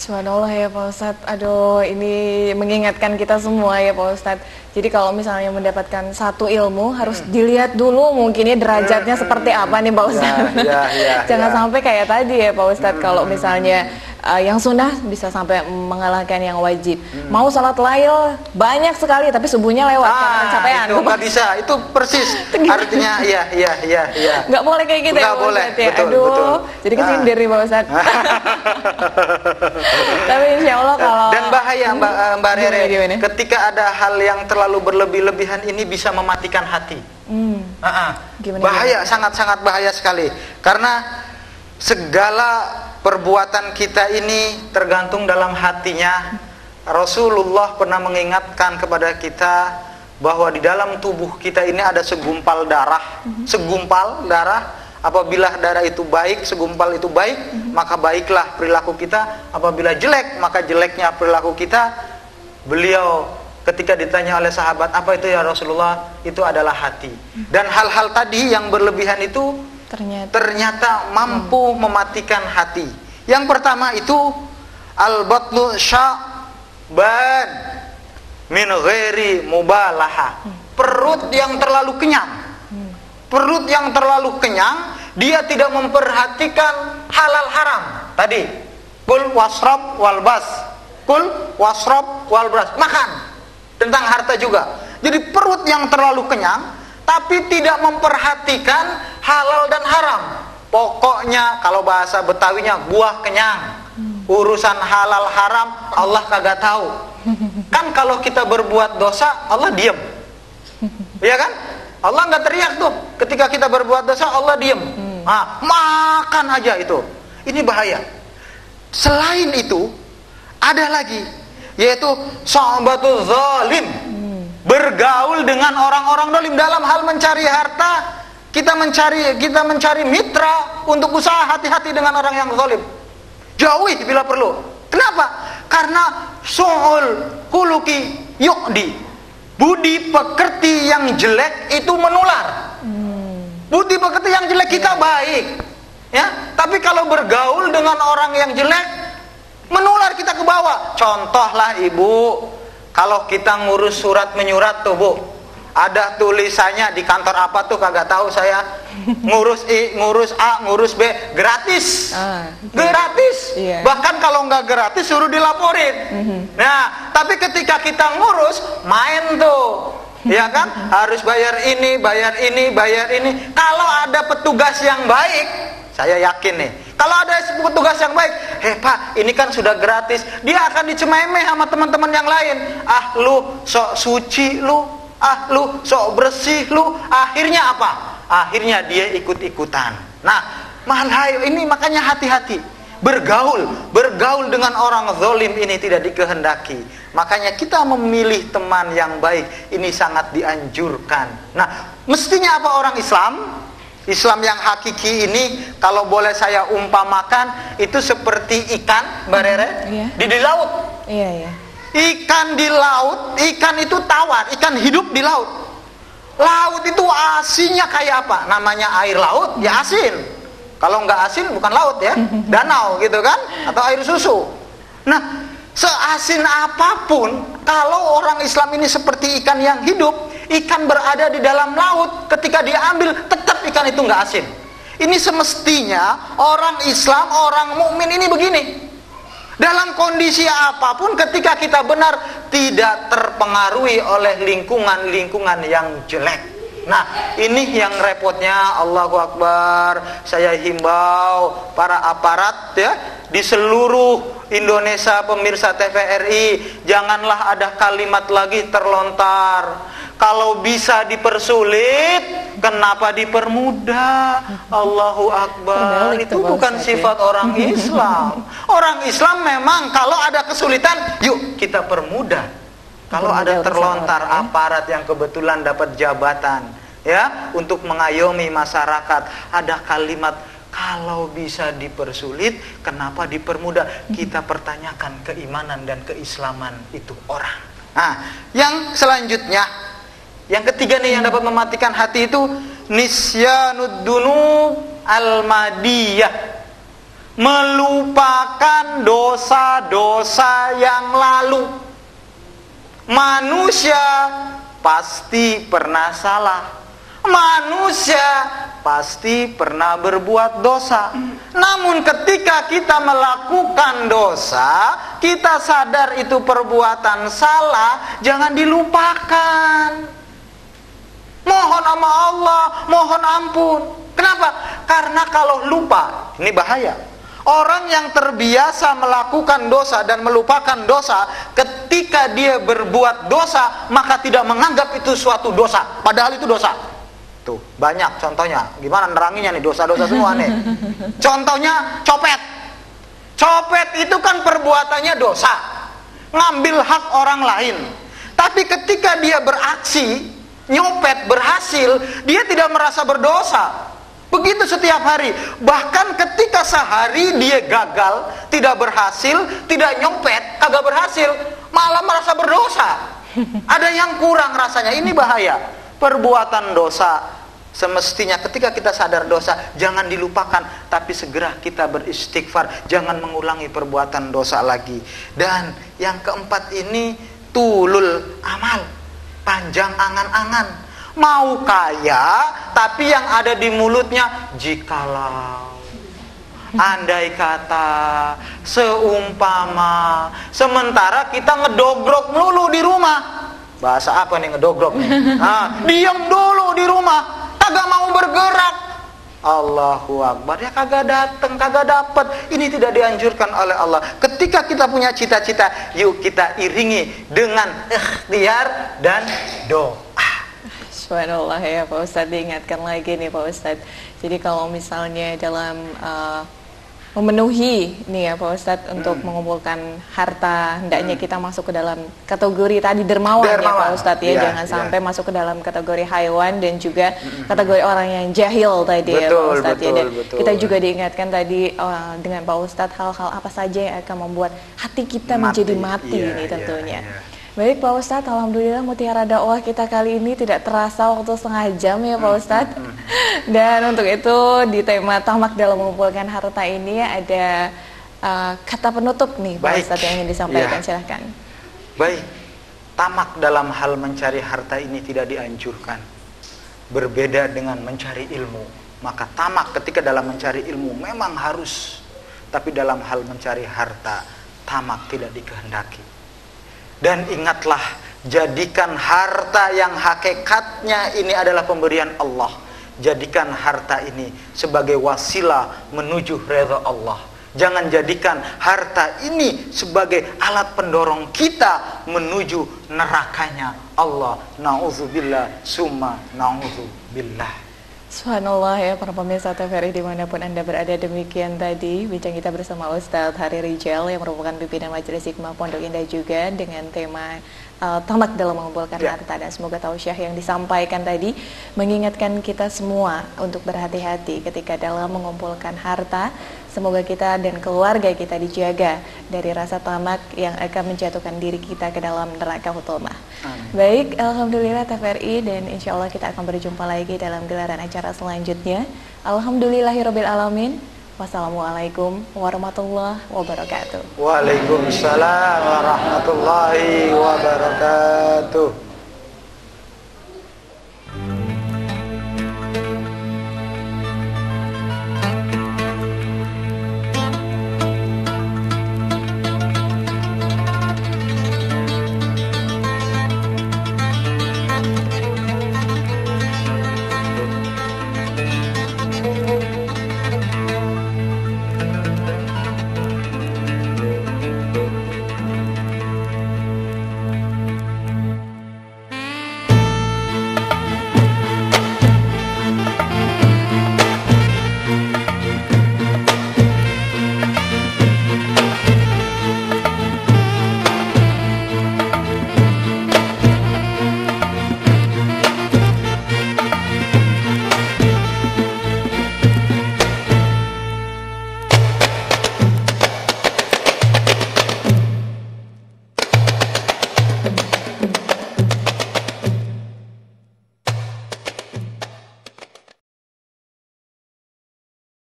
Subhanallah ya Pak Ustadz. Aduh, ini mengingatkan kita semua ya Pak Ustadz. Jadi kalau misalnya mendapatkan satu ilmu harus dilihat dulu mungkin ya derajatnya seperti apa nih Pak Ustadz. Jangan sampai kayak tadi ya Pak Ustadz, kalau misalnya yang sunnah bisa sampai mengalahkan yang wajib. Mau salat lail banyak sekali tapi subuhnya lewat karena kecapean. Itu nggak bisa, itu persis artinya iya. Nggak boleh kayak gitu ya Pak Ustadz ya. Aduh, jadi kesindir nih Pak Ustadz. Tapi insya Allah kalau dan bahaya Mbak Rere, ketika ada hal yang terlalu berlebih-lebihan ini bisa mematikan hati. Bahaya, sangat-sangat bahaya sekali. Karena segala perbuatan kita ini tergantung dalam hatinya. Rasulullah pernah mengingatkan kepada kita bahwa di dalam tubuh kita ini ada segumpal darah. Segumpal darah. Apabila darah itu baik, segumpal itu baik, maka baiklah perilaku kita. Apabila jelek, maka jeleknya perilaku kita. Beliau ketika ditanya oleh sahabat, apa itu ya Rasulullah? Itu adalah hati. Dan hal-hal tadi yang berlebihan itu ternyata mampu mematikan hati. Yang pertama itu al-batnu sya'ban min ghairi mubalaha. Perut yang terlalu kenyang. Perut yang terlalu kenyang, dia tidak memperhatikan halal haram. Tadi, kul wasrab walbas. Kul wasrab walbas. Makan. Tentang harta juga. Jadi perut yang terlalu kenyang, tapi tidak memperhatikan halal dan haram. Pokoknya kalau bahasa Betawinya buah kenyang. Urusan halal haram Allah kagak tahu. Kan kalau kita berbuat dosa Allah diem. Iya kan? Allah nggak teriak tuh. Ketika kita berbuat dosa Allah diem. Makan aja itu. Ini bahaya. Selain itu ada lagi, yaitu sahabatul zalim. Bergaul dengan orang-orang zalim dalam hal mencari harta. Kita mencari mitra untuk usaha. Hati-hati dengan orang yang zalim. Jauhi bila perlu. Kenapa? Karena su'ul khuluqi yu'di. Budi pekerti yang jelek itu menular. Budi pekerti yang jelek kita baik, ya. Tapi kalau bergaul dengan orang yang jelek, menular kita ke bawah. Contohlah ibu, kalau kita ngurus surat menyurat tuh bu, ada tulisannya di kantor apa tuh kagak tahu saya. Ngurus ngurus A, ngurus B, gratis. Gratis. Bahkan kalau nggak gratis suruh dilaporin. Nah, tapi ketika kita ngurus, main tuh. Ya kan? Harus bayar ini, bayar ini, bayar ini. Kalau ada petugas yang baik, saya yakin nih. Kalau ada petugas yang baik, Pak, ini kan sudah gratis. Dia akan dicemeh-meh sama teman-teman yang lain. Ah, lu sok suci lu. Ah, lu sok bersih lu. Akhirnya apa? Akhirnya dia ikut-ikutan. Nah, malah ini makanya hati-hati. Bergaul dengan orang zalim ini tidak dikehendaki. Makanya kita memilih teman yang baik ini sangat dianjurkan. Nah, mestinya apa orang Islam? Islam yang hakiki ini kalau boleh saya umpamakan itu seperti ikan, Mbak Rere, di laut. Ikan di laut, ikan itu tawar, ikan hidup di laut. Laut itu asinnya kayak apa? Namanya air laut, ya asin. Kalau nggak asin bukan laut ya, danau gitu kan, atau air susu. Nah, seasin apapun, kalau orang Islam ini seperti ikan yang hidup, ikan berada di dalam laut, ketika diambil tetap ikan itu nggak asin. Ini semestinya orang Islam, orang mukmin ini begini. Dalam kondisi apapun, ketika kita benar, tidak terpengaruhi oleh lingkungan yang jelek. Nah, ini yang repotnya. Allahu Akbar. Saya himbau para aparat ya di seluruh Indonesia, pemirsa TVRI, janganlah ada kalimat lagi terlontar. Kalau bisa dipersulit, kenapa dipermudah? Allahu Akbar. Itu bukan sifat orang Islam. Orang Islam memang kalau ada kesulitan, yuk kita permudah. Kalau ada terlontar aparat yang kebetulan dapat jabatan, ya, untuk mengayomi masyarakat, ada kalimat kalau bisa dipersulit, kenapa dipermudah? Kita pertanyakan keimanan dan keislaman itu orang. Nah, yang selanjutnya, yang ketiga nih yang dapat mematikan hati itu nisyanud dunub al-madiyah. Melupakan melupakan dosa-dosa yang lalu. Manusia pasti pernah salah. Manusia pasti pernah berbuat dosa. Namun ketika kita melakukan dosa, kita sadar itu perbuatan salah, jangan dilupakan. Mohon sama Allah, mohon ampun. Kenapa? Karena kalau lupa, ini bahaya. Orang yang terbiasa melakukan dosa dan melupakan dosa, ketika dia berbuat dosa, maka tidak menganggap itu suatu dosa, padahal itu dosa. Tuh, banyak contohnya. Gimana neranginya nih, dosa-dosa semua nih. Contohnya copet. Copet itu kan perbuatannya dosa, ngambil hak orang lain. Tapi ketika dia beraksi, nyopet, berhasil, dia tidak merasa berdosa. Begitu setiap hari. Bahkan ketika sehari dia gagal, tidak berhasil, tidak nyopet, kagak berhasil, malah merasa berdosa. Ada yang kurang rasanya. Ini bahaya. Perbuatan dosa semestinya ketika kita sadar dosa, jangan dilupakan, tapi segera kita beristighfar, jangan mengulangi perbuatan dosa lagi. Dan yang keempat ini, tulul amal, panjang angan-angan. Mau kaya, tapi yang ada di mulutnya jikalau, andai kata, seumpama. Sementara kita ngedogrok melulu di rumah. Bahasa apa nih ngedogrok nih? Diam dulu di rumah, kagak mau bergerak. Allahu Akbar, ya kagak datang, kagak dapat. Ini tidak dianjurkan oleh Allah. Ketika kita punya cita-cita, yuk kita iringi dengan ikhtiar dan doa. Subhanallah ya Pak Ustadz, diingatkan lagi nih Pak Ustadz. Jadi kalau misalnya dalam memenuhi nih ya Pak Ustadz untuk mengumpulkan harta, hendaknya kita masuk ke dalam kategori tadi dermawan ya Pak Ustadz ya, jangan sampai masuk ke dalam kategori haiwan dan juga kategori orang yang jahil tadi ya Pak Ustadz ya. Dan kita juga diingatkan tadi dengan Pak Ustadz hal-hal apa saja yang akan membuat hati kita menjadi mati ini tentunya. Baik Pak Ustadz, alhamdulillah mutiara dakwah kita kali ini tidak terasa waktu setengah jam ya Pak Ustadz. Dan untuk itu di tema tamak dalam mengumpulkan harta ini ada kata penutup nih Pak Ustadz yang ingin disampaikan, silahkan. Baik, tamak dalam hal mencari harta ini tidak dianjurkan. Berbeda dengan mencari ilmu. Maka tamak ketika dalam mencari ilmu memang harus, tapi dalam hal mencari harta, tamak tidak dikehendaki. Dan ingatlah, jadikan harta yang hakikatnya ini adalah pemberian Allah. Jadikan harta ini sebagai wasilah menuju redha Allah. Jangan jadikan harta ini sebagai alat pendorong kita menuju nerakanya Allah. Na'udzubillah summa na'udzubillah. Subhanallah ya para pemirsa TVRI dimanapun Anda berada, demikian tadi bincang kita bersama Ustadz Hari Rijal yang merupakan pimpinan Majelis Hikmah Pondok Indah juga dengan tema tamak dalam mengumpulkan harta. Dan semoga tausiah yang disampaikan tadi mengingatkan kita semua untuk berhati-hati ketika dalam mengumpulkan harta. Semoga kita dan keluarga kita dijaga dari rasa tamak yang akan menjatuhkan diri kita ke dalam neraka hutumah. Baik, alhamdulillah TVRI, dan insya Allah kita akan berjumpa lagi dalam gelaran acara selanjutnya. Alhamdulillahirabbil alamin. Wassalamualaikum warahmatullahi wabarakatuh. Waalaikumsalam warahmatullahi wabarakatuh.